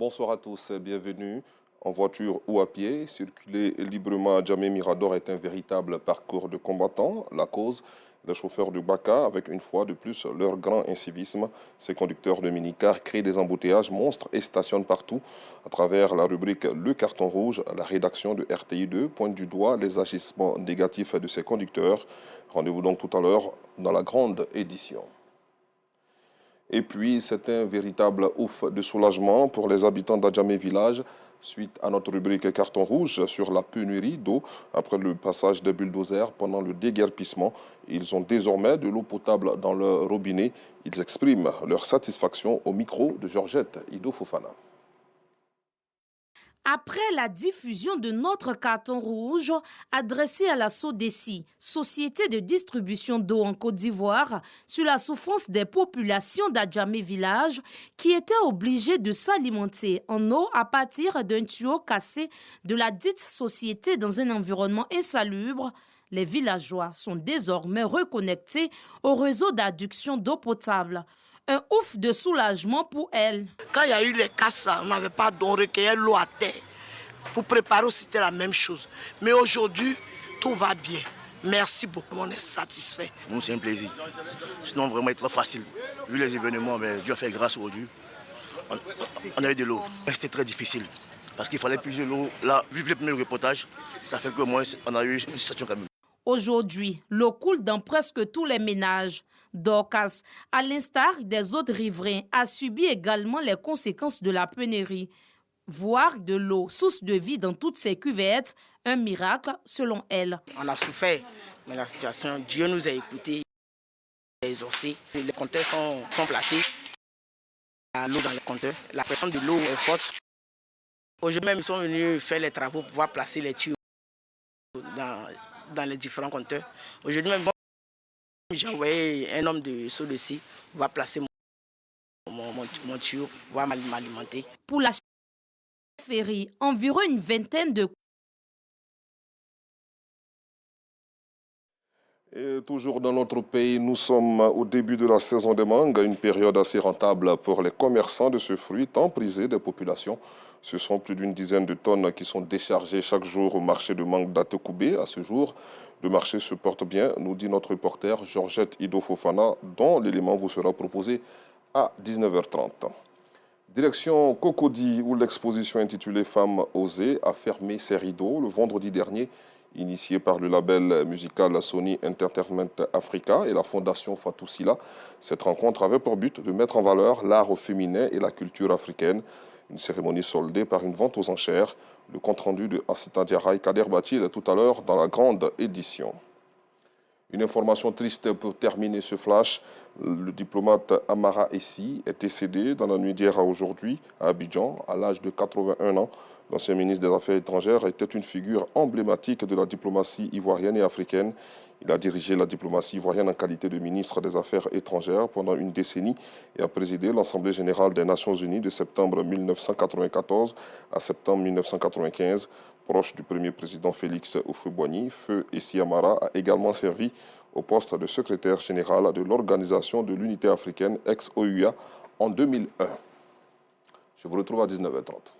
Bonsoir à tous, bienvenue. En voiture ou à pied, circuler librement à Djamé Mirador est un véritable parcours de combattants. La cause, les chauffeurs de Baka, avec une fois de plus leur grand incivisme. Ces conducteurs de minicar créent des embouteillages monstres et stationnent partout. À travers la rubrique Le carton rouge, la rédaction de RTI2 pointe du doigt les agissements négatifs de ces conducteurs. Rendez-vous donc tout à l'heure dans la grande édition. Et puis, c'est un véritable ouf de soulagement pour les habitants d'Adjamé Village suite à notre rubrique Carton rouge sur la pénurie d'eau après le passage des bulldozers pendant le déguerpissement. Ils ont désormais de l'eau potable dans leur robinet. Ils expriment leur satisfaction au micro de Georgette Ido Fofana. Après la diffusion de notre carton rouge adressé à la SODECI, Société de distribution d'eau en Côte d'Ivoire, sur la souffrance des populations d'Adjamé Village qui étaient obligées de s'alimenter en eau à partir d'un tuyau cassé de la dite société dans un environnement insalubre, les villageois sont désormais reconnectés au réseau d'adduction d'eau potable. Un ouf de soulagement pour elle. Quand il y a eu les casses, on n'avait pas d'eau, on recueillait l'eau à terre. Pour préparer aussi, c'était la même chose. Mais aujourd'hui, tout va bien. Merci beaucoup, on est satisfait. Nous, c'est un plaisir. Sinon, vraiment, c'est pas facile. Vu les événements, Dieu a fait grâce aujourd'hui. On a eu de l'eau. C'était très difficile. Parce qu'il fallait puiser l'eau. Là, vu le premier reportage, ça fait que moi, on a eu une situation quand même. Aujourd'hui, l'eau coule dans presque tous les ménages. Dorcas, à l'instar des autres riverains, a subi également les conséquences de la pénurie. Voir de l'eau, source de vie dans toutes ces cuvettes, un miracle selon elle. On a souffert, mais la situation, Dieu nous a écoutés, exaucés. Les compteurs sont placés, l'eau dans les compteurs. La pression de l'eau est forte. Aujourd'hui même, ils sont venus faire les travaux pour pouvoir placer les tuyaux dans les différents compteurs. Aujourd'hui même, j'ai envoyé un homme de SODECI pour placer mon tuyau, pour m'alimenter. Pour la ferry, environ une vingtaine de... Et toujours dans notre pays, nous sommes au début de la saison des mangues, une période assez rentable pour les commerçants de ce fruit tant prisé des populations. Ce sont plus d'une dizaine de tonnes qui sont déchargées chaque jour au marché de mangue d'Atekoubé. À ce jour, le marché se porte bien, nous dit notre reporter Georgette Ido Fofana, dont l'élément vous sera proposé à 19h30. Direction Cocody, où l'exposition intitulée Femmes osées a fermé ses rideaux le vendredi dernier, initiée par le label musical Sony Entertainment Africa et la fondation Fatou Sila. Cette rencontre avait pour but de mettre en valeur l'art féminin et la culture africaine. Une cérémonie soldée par une vente aux enchères. Le compte-rendu de Assita Diarra et Kader Batil tout à l'heure dans la grande édition. Une information triste pour terminer ce flash. Le diplomate Amara Essi est décédé dans la nuit d'hier à aujourd'hui à Abidjan, à l'âge de 81 ans. L'ancien ministre des Affaires étrangères était une figure emblématique de la diplomatie ivoirienne et africaine. Il a dirigé la diplomatie ivoirienne en qualité de ministre des Affaires étrangères pendant une décennie et a présidé l'Assemblée générale des Nations unies de septembre 1994 à septembre 1995. Proche du premier président Félix Houphouët-Boigny, Feu Essi Amara a également servi au poste de secrétaire général de l'Organisation de l'Unité africaine, ex-OUA, en 2001. Je vous retrouve à 19h30.